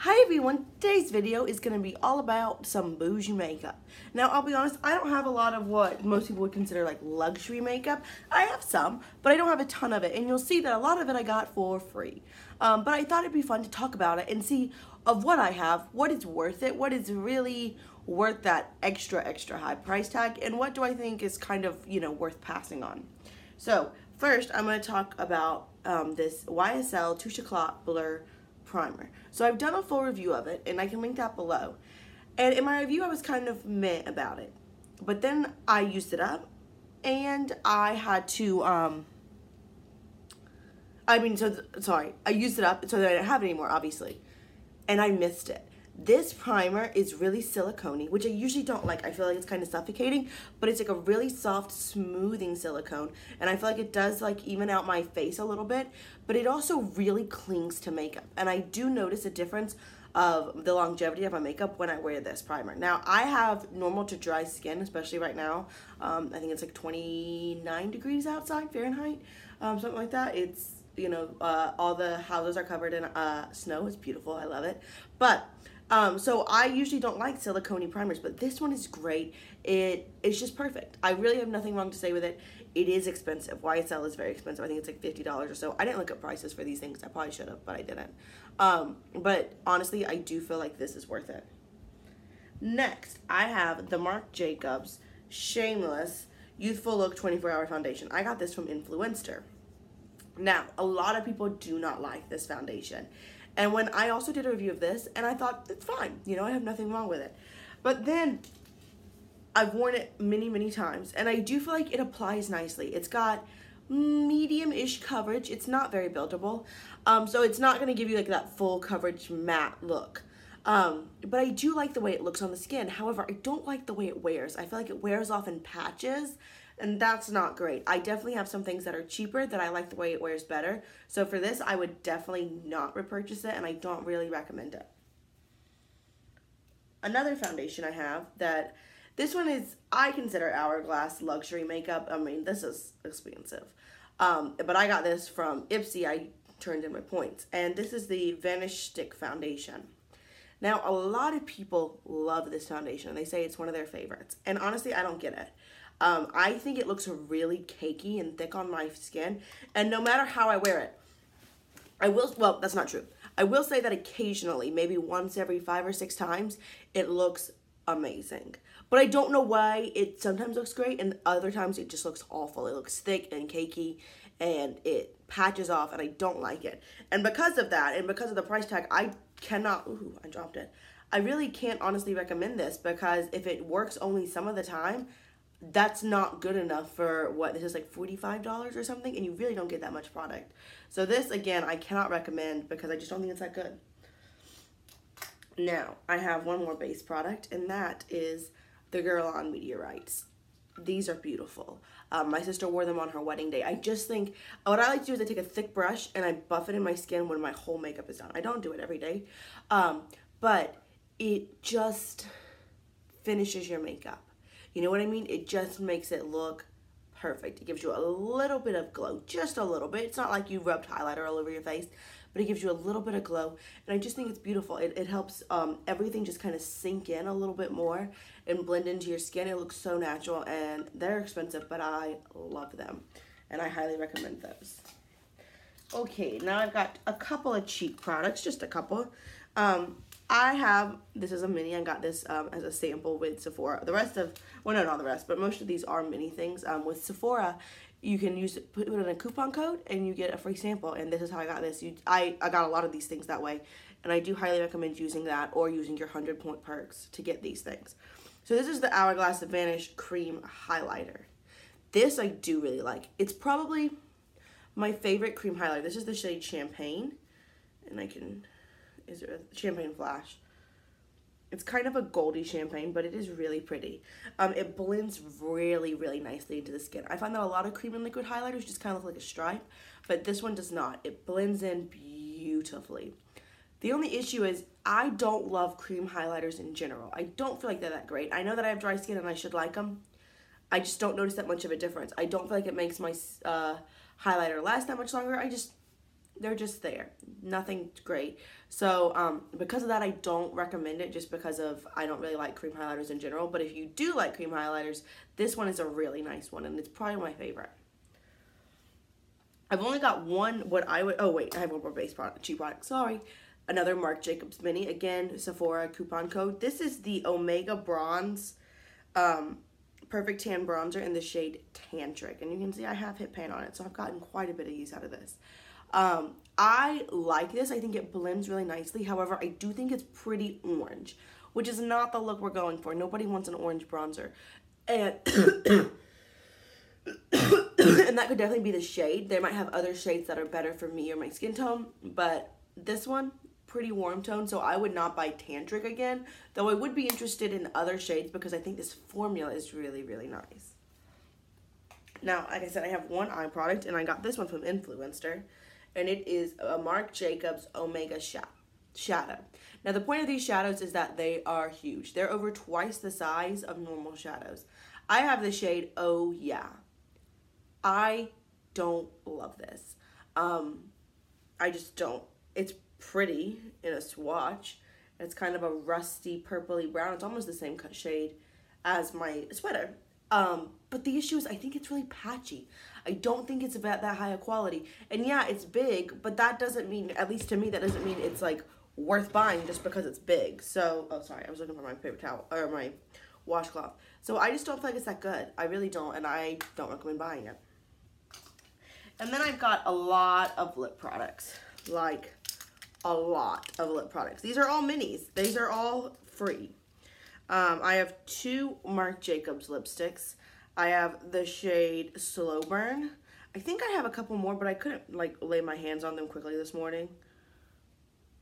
Hi everyone, today's video is going to be all about some bougie makeup. Now I'll be honest, I don't have a lot of what most people would consider like luxury makeup. I have some, but I don't have a ton of it, and you'll see that a lot of it I got for free. But I thought it'd be fun to talk about it and see of what I have, what is worth it, what is really worth that extra high price tag, and what do I think is kind of, worth passing on. So first I'm going to talk about this YSL Touche Eclat Blur Primer. So I've done a full review of it, and I can link that below. And in my review, I was kind of meh about it. But then I used it up, and I had to, I used it up so that I didn't have it anymore, obviously. And I missed it. This primer is really silicone-y, which I usually don't like. I feel like it's kind of suffocating, but it's like a really soft, smoothing silicone, and I feel like it does like even out my face a little bit, but it also really clings to makeup, and I do notice a difference of the longevity of my makeup when I wear this primer. Now, I have normal to dry skin, especially right now. I think it's like 29 degrees outside, Fahrenheit, something like that. It's, all the houses are covered in snow. It's beautiful. I love it. But so I usually don't like silicone primers, but this one is great. It's just perfect. I really have nothing wrong to say with it. It is expensive. YSL is very expensive. I think it's like $50 or so. I didn't look up prices for these things. I probably should have, but I didn't. But honestly, I do feel like this is worth it. Next, I have the Marc Jacobs Shameless Youthful-Look 24-Hour Foundation. I got this from Influencer. Now, a lot of people do not like this foundation. And when I also did a review of this, and I thought, it's fine, I have nothing wrong with it. But then, I've worn it many times, and I do feel like it applies nicely. It's got medium-ish coverage. It's not very buildable, so it's not going to give you like that full coverage matte look. But I do like the way it looks on the skin. However, I don't like the way it wears. I feel like it wears off in patches, and that's not great. I definitely have some things that are cheaper that I like the way it wears better. So for this, I would definitely not repurchase it, and I don't really recommend it. Another foundation I have that, this one is, I consider Hourglass luxury makeup. I mean, this is expensive. But I got this from Ipsy. I turned in my points. And this is the Vanish Stick Foundation. Now, a lot of people love this foundation. They say it's one of their favorites. And honestly, I don't get it. I think it looks really cakey and thick on my skin. And no matter how I wear it, well, that's not true. I will say that occasionally, maybe once every 5 or 6 times, it looks amazing. But I don't know why it sometimes looks great and other times it just looks awful. It looks thick and cakey and it patches off, and I don't like it. And because of that, and because of the price tag, I cannot, I dropped it. I really can't honestly recommend this, because if it works only some of the time, that's not good enough for what, this is like $45 or something, and you really don't get that much product. So this, again, I cannot recommend because I just don't think it's that good. Now, I have one more base product, and that is the Guerlain Meteorites. These are beautiful. My sister wore them on her wedding day. I just think, what I like to do is I take a thick brush and I buff it in my skin when my whole makeup is done. I don't do it every day, but it just finishes your makeup. You know what I mean? It just makes it look perfect. It gives you a little bit of glow, just a little bit. It's not like you rubbed highlighter all over your face, but it gives you a little bit of glow, and I just think it's beautiful. It helps everything just kind of sink in a little bit more and blend into your skin. It looks so natural, and they're expensive, but I love them, and I highly recommend those. Okay, now I've got a couple of cheap products, just a couple. I have, this is a mini. I got this as a sample with Sephora. The rest of, well, no, not the rest, but most of these are mini things. With Sephora, you can use it, put it in a coupon code, and you get a free sample. And this is how I got this. I got a lot of these things that way, and I do highly recommend using that or using your 100-point perks to get these things. So this is the Hourglass Vanish Cream Highlighter. This I do really like. It's probably my favorite cream highlighter. This is the shade Champagne, and I can, is there a Champagne Flash? It's kind of a goldy champagne, but it is really pretty. It blends really nicely into the skin. I find that a lot of cream and liquid highlighters just kind of look like a stripe, but this one does not. It blends in beautifully. The only issue is I don't love cream highlighters in general. I don't feel like they're that great. I know that I have dry skin and I should like them. I just don't notice that much of a difference. I don't feel like it makes my highlighter last that much longer. they're just there. Nothing great. So because of that, I don't recommend it, just because of I don't really like cream highlighters in general. But if you do like cream highlighters, this one is a really nice one, and it's probably my favorite. I've only got one, oh wait, I have one more base product, cheap product, sorry. Another Marc Jacobs mini, again, Sephora coupon code. This is the Omega Bronze Perfect Tan Bronzer in the shade Tantric. And you can see I have hit pan on it, so I've gotten quite a bit of use out of this. I like this. I think it blends really nicely. However, I do think it's pretty orange, which is not the look we're going for. Nobody wants an orange bronzer. And, and that could definitely be the shade. They might have other shades that are better for me or my skin tone, but this one, pretty warm tone, so I would not buy Tantric again, though I would be interested in other shades because I think this formula is really, really nice. Now, like I said, I have one eye product, and I got this one from Influencer, and it is a Marc Jacobs Omega Shadow. Now, the point of these shadows is that they are huge. They're over twice the size of normal shadows. I have the shade Oh Yeah. I don't love this. I just don't. It's pretty in a swatch. It's kind of a rusty purpley brown. It's almost the same shade as my sweater. But the issue is I think it's really patchy. I don't think it's about that high a quality. And yeah, it's big, but that doesn't mean, at least to me, that doesn't mean it's like worth buying just because it's big. So, oh sorry, I was looking for my paper towel, or my washcloth. So I just don't feel like it's that good. I really don't, and I don't recommend buying it. And then I've got a lot of lip products, like a lot of lip products. These are all minis. These are all free. I have two Marc Jacobs lipsticks. I have the shade Slow Burn. I think I have a couple more, but I couldn't like lay my hands on them quickly this morning.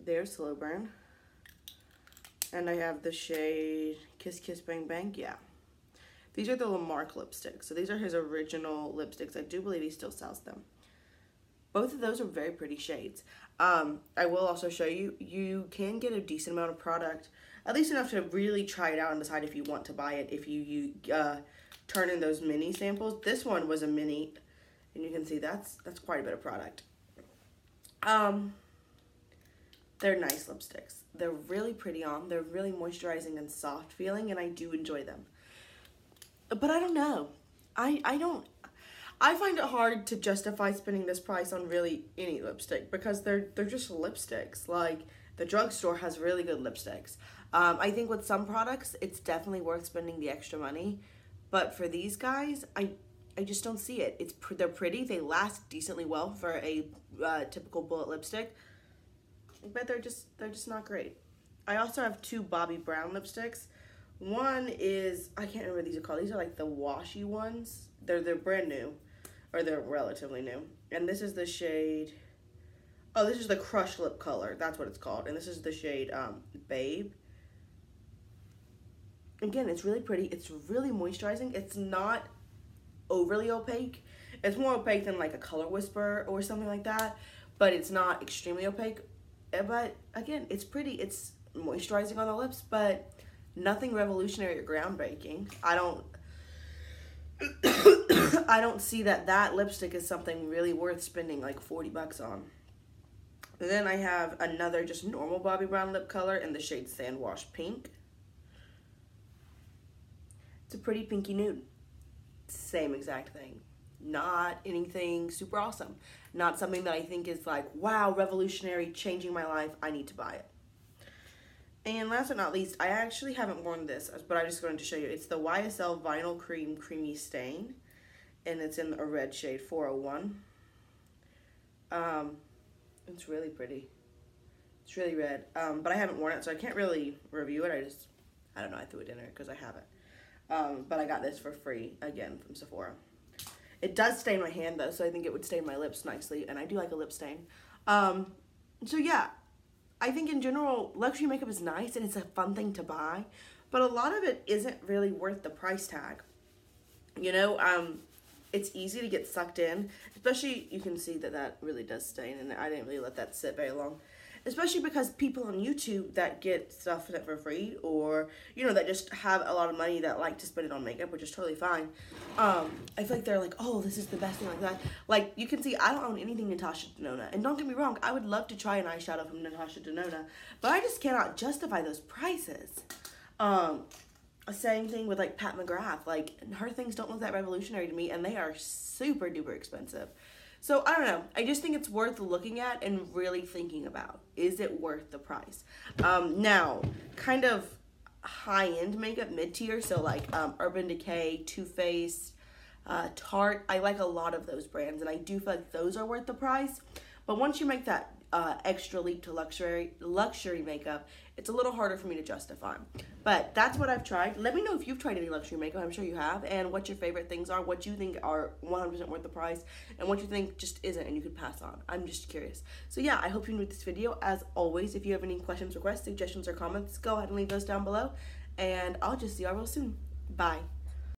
There's Slow Burn. And I have the shade Kiss Kiss Bang Bang. Yeah. These are the Marc lipsticks. So these are his original lipsticks. I do believe he still sells them. Both of those are very pretty shades. I will also show you, you can get a decent amount of product, at least enough to really try it out and decide if you want to buy it if you turn in those mini samples. This one was a mini, and you can see that's quite a bit of product. They're nice lipsticks. They're really pretty on. They're really moisturizing and soft feeling, and I do enjoy them. But I don't know. I find it hard to justify spending this price on really any lipstick because they're just lipsticks. Like, the drugstore has really good lipsticks. I think with some products, it's definitely worth spending the extra money. But for these guys, I just don't see it. They're pretty. They last decently well for a typical bullet lipstick. But they're just not great. I also have two Bobbi Brown lipsticks. One is, I can't remember what these are called. These are like the washy ones. They're brand new, or they're relatively new. And this is the shade, oh, this is the Crush Lip color. That's what it's called. And this is the shade Babe. Again, it's really pretty. It's really moisturizing. It's not overly opaque. It's more opaque than like a Color Whisper or something like that. But it's not extremely opaque. But again, it's pretty. It's moisturizing on the lips, but nothing revolutionary or groundbreaking. I don't see that lipstick is something really worth spending like 40 bucks on. And then I have another just normal Bobbi Brown lip color in the shade Sandwash Pink. It's a pretty pinky nude. Same exact thing. Not anything super awesome. Not something that I think is like, wow, revolutionary, changing my life. I need to buy it. And last but not least, I actually haven't worn this, but I'm just going to show you. It's the YSL Vinyl Cream Creamy Stain, and it's in a red shade 401. It's really pretty. It's really red, but I haven't worn it, so I can't really review it. I don't know, I threw it in there because I have it. But I got this for free, again, from Sephora. It does stain my hand, though, so I think it would stain my lips nicely, and I do like a lip stain. So yeah. I think in general, luxury makeup is nice and it's a fun thing to buy, but a lot of it isn't really worth the price tag. You know, it's easy to get sucked in, especially you can see that really does stain, and I didn't really let that sit very long. especially because people on YouTube that get stuff for free, or, you know, that just have a lot of money that like to spend it on makeup, which is totally fine. I feel like they're like, oh, this is the best thing like that. Like, you can see I don't own anything Natasha Denona. And don't get me wrong, I would love to try an eyeshadow from Natasha Denona, but I just cannot justify those prices. Same thing with like Pat McGrath. Like, her things don't look that revolutionary to me, and they are super duper expensive. So I don't know. I just think it's worth looking at and really thinking about. Is it worth the price? Now, kind of high-end makeup, mid-tier, so like Urban Decay, Too Faced, Tarte. I like a lot of those brands, and I do feel like those are worth the price. But once you make that extra leap to luxury makeup, it's a little harder for me to justify. But that's what I've tried. Let me know if you've tried any luxury makeup. I'm sure you have. And what your favorite things are, what you think are 100% worth the price, and what you think just isn't and you could pass on. I'm just curious. So yeah, I hope you enjoyed this video. As always, if you have any questions, requests, suggestions, or comments, go ahead and leave those down below. And I'll just see y'all real soon. Bye.